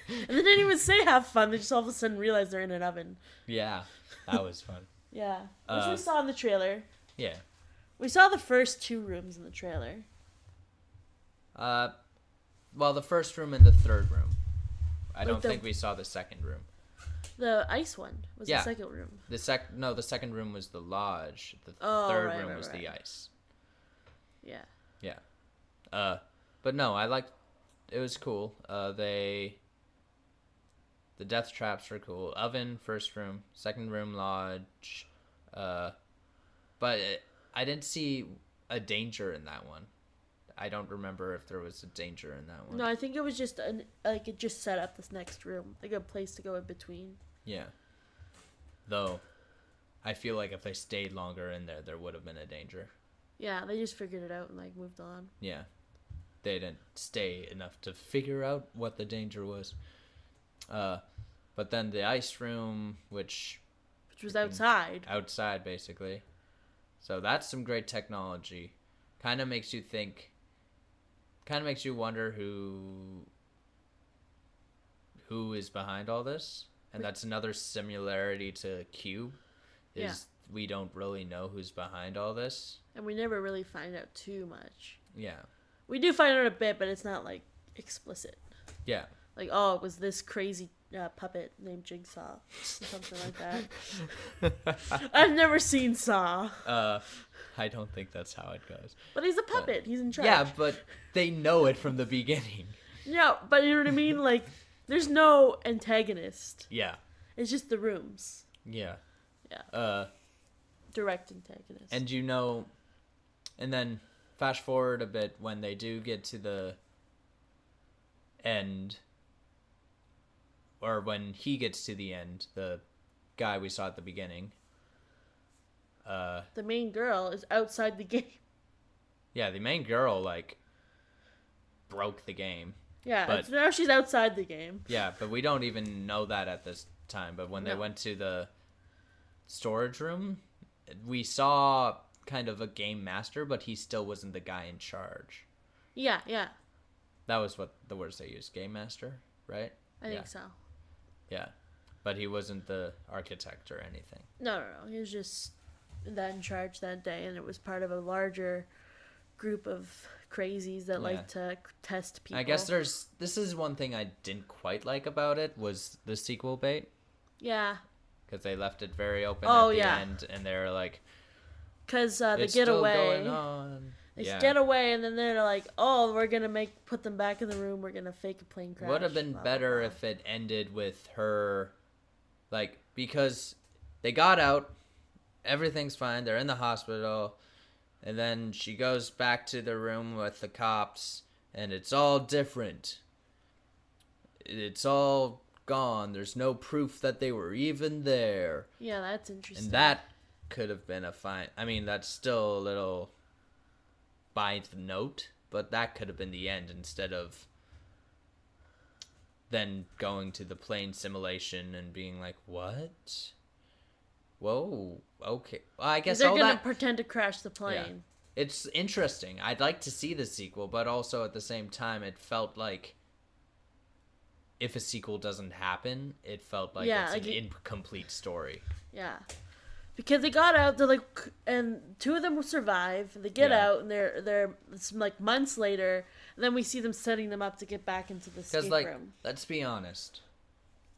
and they didn't even say have fun. They just all of a sudden realized they're in an oven. Yeah. That was fun. Yeah. Which we Uh, saw in the trailer. Yeah. We saw the first two rooms in the trailer. Well, the first room and the third room. I Like don't the- think we saw the second room. The ice one was Yeah. the second room. The second room was the lodge. The Oh, third right, room right, was the right. ice. Yeah. Yeah. But no, I liked. It was cool. The death traps were cool. Oven, first room, second room, lodge. But I didn't see a danger in that one. I don't remember if there was a danger in that one. No, I think it was just it just set up this next room, like a place to go in between. Yeah. Though, I feel like if they stayed longer in there, there would have been a danger. Yeah, they just figured it out and like moved on. Yeah. They didn't stay enough to figure out what the danger was. But then the ice room, which Which was outside. outside basically. So that's some great technology. Kind of makes you think. Kind of makes you wonder who is behind all this. And that's another similarity to Cube. Is we don't really know who's behind all this. And we never really find out too much. Yeah. We do find out a bit, but it's not like explicit. Yeah. Like, oh, it was this crazy puppet named Jigsaw, or something like that. I've never seen Saw, I don't think that's how it goes. but he's a puppet. He's in charge. Yeah, but they know it from the beginning. Yeah, but you know what I mean? Like, there's no antagonist. Yeah. It's just the rooms. Yeah. Yeah. Direct antagonist. And and then fast forward a bit when they do get to the end, or when he gets to the end, the guy we saw at the beginning. the main girl is outside the game. Yeah, the main girl, like, broke the game. Yeah, But- so now she's outside the game. Yeah, but we don't even know that at this time. But when they No. went to the storage room, we saw kind of a game master, but he still wasn't the guy in charge. Yeah, yeah. That was what the words they used, game master, right? I think so. Yeah. But he wasn't the architect or anything. No. He was just that in charge that day, and it was part of a larger group of crazies that like to test people. I guess this is one thing I didn't quite like about it was the sequel bait. Yeah. Because they left it very open Oh, at the yeah. end, and they were like, Because they it's get still away. going on. They Yeah. get away, and then they're like, "Oh, we're gonna put them back in the room. We're gonna fake a plane crash." Would have been blah, blah, better blah. if it ended with her, like, because they got out, everything's fine, they're in the hospital, and then she goes back to the room with the cops, and it's all different. It's all gone. There's no proof that they were even there. Yeah, that's interesting. And that could have been a fine. I mean, that's still a little by the note, but that could have been the end instead of then going to the plane simulation and being like, what? Whoa, okay. Well, I guess they're all gonna that. pretend to crash the plane. It's interesting. I'd like to see the sequel, but also at the same time, it felt like if a sequel doesn't happen, it felt like Yeah, it's like an it- incomplete story. Yeah. Because they got out, they're like, and two of them will survive. They get Yeah. out, and they're it's like months later. And then we see them setting them up to get back into the Because, escape like, room. let's be honest.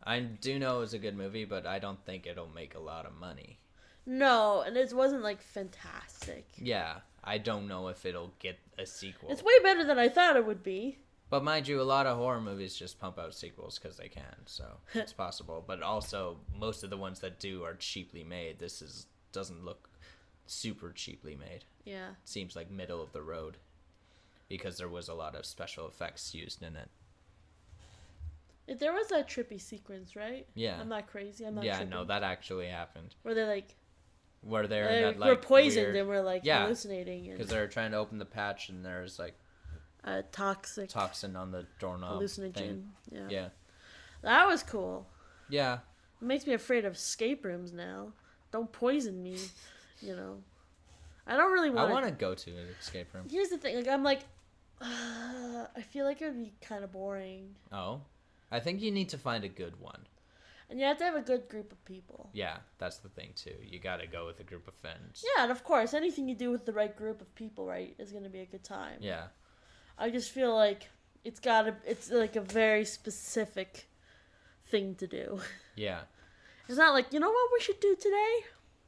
I do know it was a good movie, but I don't think it'll make a lot of money. No, and it wasn't like fantastic. Yeah, I don't know if it'll get a sequel. It's way better than I thought it would be. But mind you, a lot of horror movies just pump out sequels because they can, so it's possible. But also, most of the ones that do are cheaply made. Doesn't look super cheaply made. Yeah. Seems like middle of the road because there was a lot of special effects used in it. There was that trippy sequence, right? Yeah. I'm not crazy. I'm not Yeah, tripping. no, that actually happened. Where they're like, Where they're in that, we're like, poisoned weird... and we're like Yeah, hallucinating. because And they're trying to open the patch and there's like toxic toxin on the doorknob hallucinogen. thing. Yeah. Yeah. That was cool. Yeah. It makes me afraid of escape rooms now. Don't poison me, you know. I don't really I want want to go to an escape room. Here's the thing, like I'm like I feel like it would be kind of boring. Oh. I think you need to find a good one. And you have to have a good group of people. Yeah, that's the thing too. You got to go with a group of friends. Yeah, and of course, anything you do with the right group of people, right, is going to be a good time. Yeah. I just feel like it's like a very specific thing to do. Yeah. It's not like, you know what we should do today?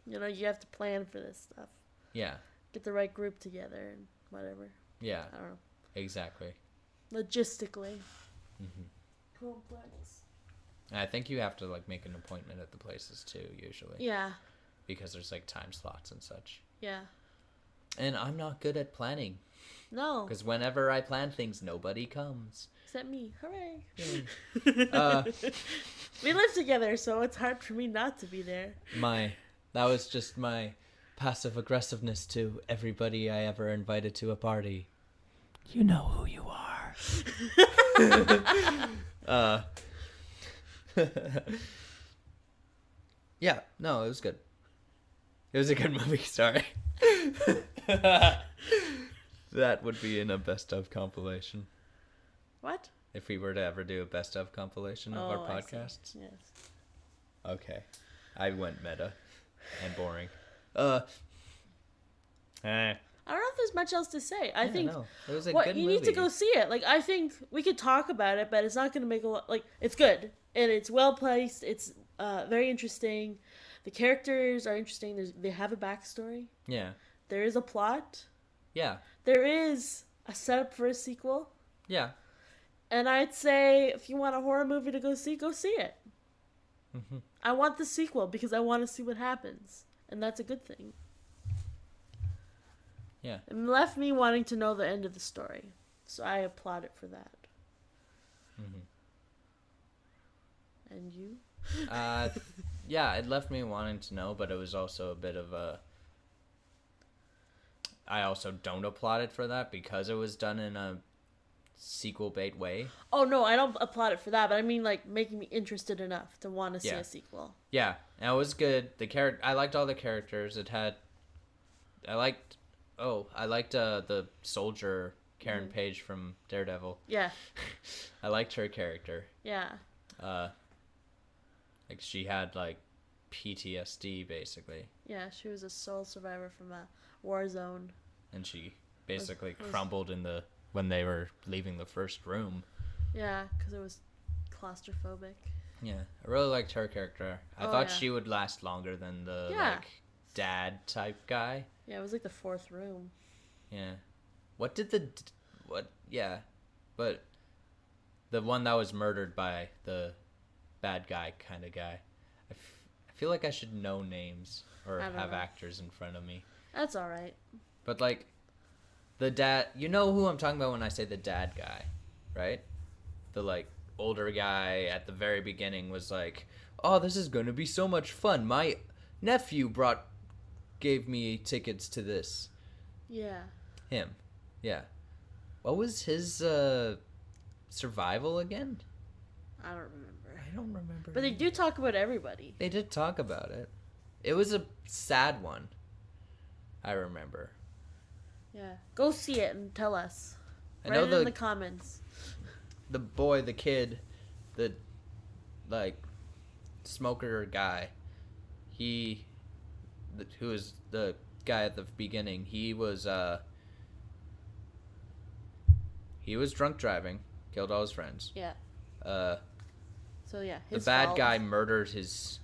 You know, you have to plan for this stuff. Yeah. Get the right group together and whatever. Yeah. I don't know. Exactly. Logistically. Mhm. Complex. And I think you have to like make an appointment at the places too usually Yeah. because there's like time slots and such. Yeah. And I'm not good at planning No. because whenever I plan things nobody comes. Except me. Hooray. Uh, We live together, so it's hard for me not to be there. That was just my passive aggressiveness to everybody I ever invited to a party. You know who you are. Yeah, no, it was good. It was a good movie, sorry. That would be in a best of compilation. What? If we were to ever do a best of compilation of our I see. podcasts. Yes. Okay. I went meta and boring. I don't know if there's much else to say. I think no, it was a what good you movie. need to go see it. Like I think we could talk about it, but it's not going to make a lot. Like it's good and it's well placed. It's very interesting. The characters are interesting. They have a backstory. Yeah. There is a plot. Yeah. There is a setup for a sequel. Yeah. And I'd say if you want a horror movie to go see it. Mm-hmm. I want the sequel because I want to see what happens, and that's a good thing. Yeah. It left me wanting to know the end of the story, so I applaud it for that. Mm-hmm. And you? Yeah, it left me wanting to know, but it was also a bit of a... I also don't applaud it for that because it was done in a sequel bait way. Oh no, I don't applaud it for that, but I mean like making me interested enough to want to see Yeah. a sequel. Yeah, and it was good. I liked all the characters. I liked the soldier Karen Page from Daredevil. Yeah, I liked her character. yeah, Like she had like PTSD basically, yeah. She was a sole survivor from a war zone. and she basically was- crumbled when they were leaving the first room. Yeah, because it was claustrophobic. Yeah, I really liked her character. I Oh, thought yeah. she would last longer than the Yeah. like dad type guy. Yeah, it was like the fourth room. Yeah. What did what? Yeah, but the one that was murdered by the bad guy kind of guy. I feel like I should know names or I don't have know. actors in front of me. That's all right. But like the dad, you know who I'm talking about when I say the dad guy, right? The like older guy at the very beginning was like, "Oh, this is going to be so much fun. My nephew gave me tickets to this." Yeah. Him. Yeah. What was his survival again? I don't remember. I don't remember. But they do talk about everybody. They did talk about it. It was a sad one. I remember. Yeah. Go see it and tell us. I Write know it in the comments. the boy, the kid, the like smoker guy. Who was the guy at the beginning? He was drunk driving, killed all his friends. Yeah. So yeah, The his bad fault. guy murdered his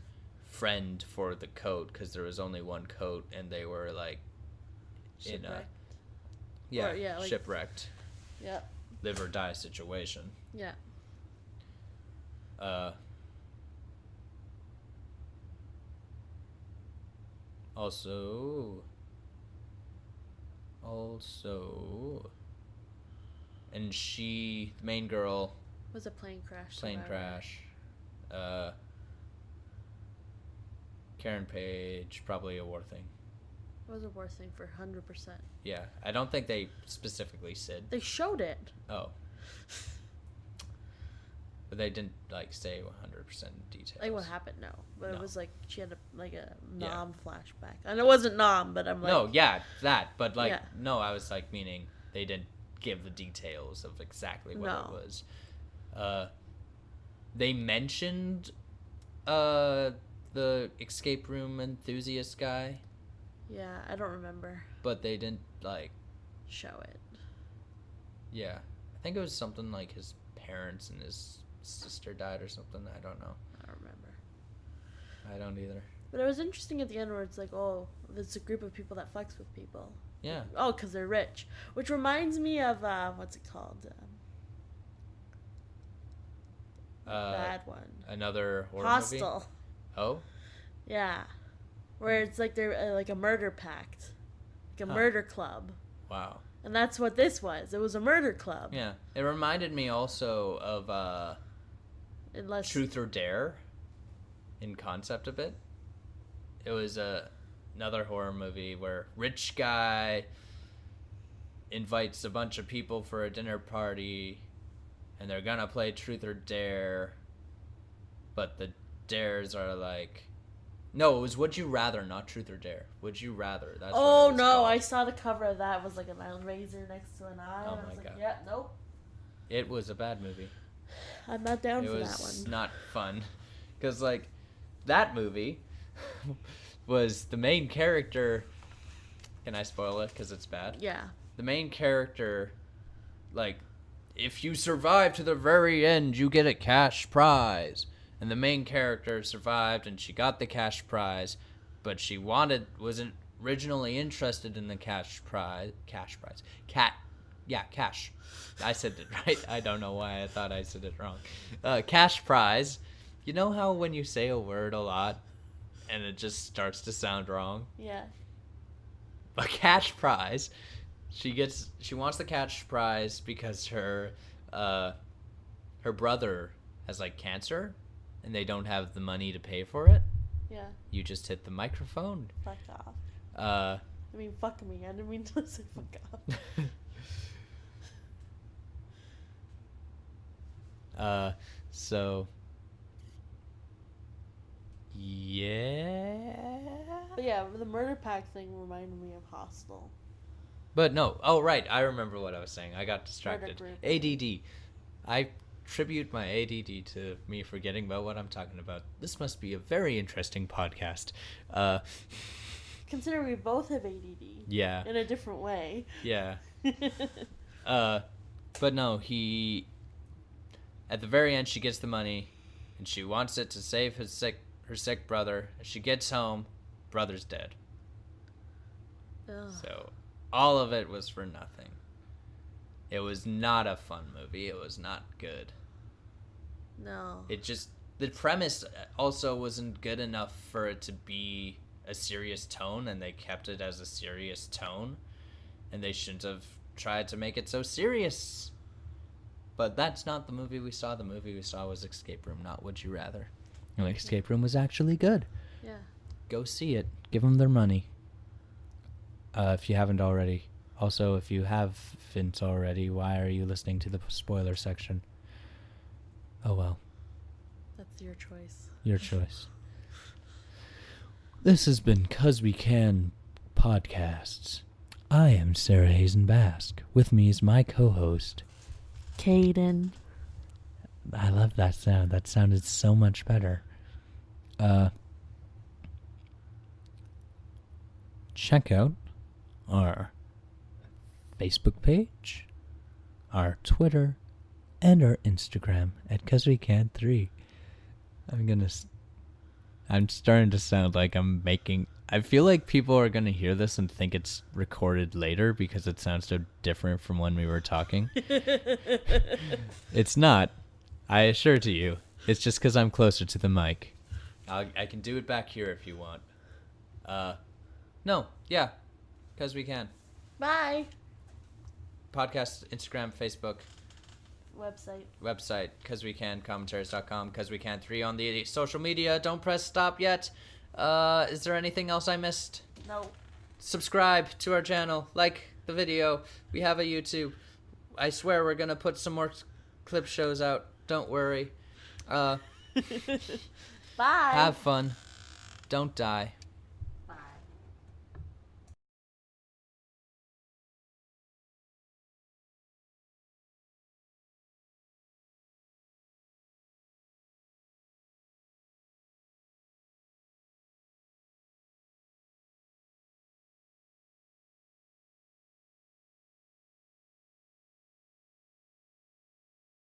friend for the coat because there was only one coat and they were like in a Shipwrecked. yeah, Or, yeah, like- shipwrecked, Yeah. live or die situation. Yeah. Also, and the main girl, Was a plane crash. plane survivor. crash. Karen Page, probably a war thing. It was a war thing for 100%. Yeah, I don't think they specifically said. They showed it. Oh. But they didn't like say 100% details. Like what happened? No, but No. it was like she had a Yeah. Nom flashback, and it wasn't Nom, but I'm like, No, yeah, that. But like, Yeah. no, I was like meaning they didn't give the details of exactly what No. it was. They mentioned the escape room enthusiast guy, yeah, I don't remember. but they didn't like. Show it. Yeah, I think it was something like his parents and his sister died or something. I don't know. I don't remember. I don't either. But it was interesting at the end where it's like, oh, it's a group of people that fucks with people. Yeah. Oh, because they're rich. Which reminds me of, what's it called? Bad one. Another horror movie. Hostel. Oh. Yeah. Where it's like they're like a murder pact. Like a Huh. murder club. Wow. And that's what this was. It was a murder club. Yeah. It reminded me also of Unless Truth or Dare in concept a bit. It was another horror movie where rich guy invites a bunch of people for a dinner party and they're gonna play Truth or Dare, but the dares are like, no, it was Would You Rather, not Truth or Dare. Would You Rather. That's Oh what it was no, called. I saw the cover of that. It was like an eye razor next to an eye. Oh and I my was like, God. yeah, nope. It was a bad movie. I'm not down It for was that one. not fun because like that movie was the main character. Can I spoil it because it's bad? Yeah. The main character, like, if you survive to the very end, you get a cash prize. And the main character survived and she got the cash prize, but she wasn't originally interested in the cash prize. Cash. I said it right. I don't know why I thought I said it wrong. Cash prize. You know how when you say a word a lot and it just starts to sound wrong? Yeah. A cash prize. She wants the cash prize because her brother has like cancer and they don't have the money to pay for it. Yeah. You just hit the microphone. Fuck off. Uh I mean, fuck me. I didn't mean to say fuck off. So yeah. But yeah, the murder pact thing reminded me of Hostel. But no. Oh, right. I remember what I was saying. I got distracted. group. ADD. I tribute my ADD to me forgetting about what I'm talking about. This must be a very interesting podcast. Consider we both have ADD. Yeah. In a different way. Yeah. But no, he... At the very end, she gets the money, and she wants it to save her sick brother. As she gets home, brother's dead. Ugh. So, all of it was for nothing. It was not a fun movie. It was not good. No. It just... The premise also wasn't good enough for it to be a serious tone, and they kept it as a serious tone. And they shouldn't have tried to make it so serious. But that's not the movie we saw. The movie we saw was Escape Room, not Would You Rather. And Escape Room was actually good. Yeah. Go see it. Give them their money. If you haven't already. Also, if you haven't already, why are you listening to the spoiler section? Oh well. That's your choice. Your choice. This has been 'Cause We Can Podcasts. I am Sarah Hazen Bask. With me is my co-host, Caden. I love that sound. That sounded so much better. Check out our Facebook page, our Twitter, and our Instagram at 'Cause We Can 3. I'm starting to sound like I'm making... I feel like people are going to hear this and think it's recorded later because it sounds so different from when we were talking. It's not. I assure to you. It's just because I'm closer to the mic. I can do it back here if you want. No. Yeah. 'Cause we can. Bye. Podcast, Instagram, Facebook, Website. 'Cause we can, commentaries.com, 'Cause we can 3 on the social media. Don't press stop yet. Is there anything else I missed? No. Subscribe to our channel. Like the video. We have a YouTube. I swear we're going to put some more clip shows out. Don't worry. Bye. Have fun. Don't die.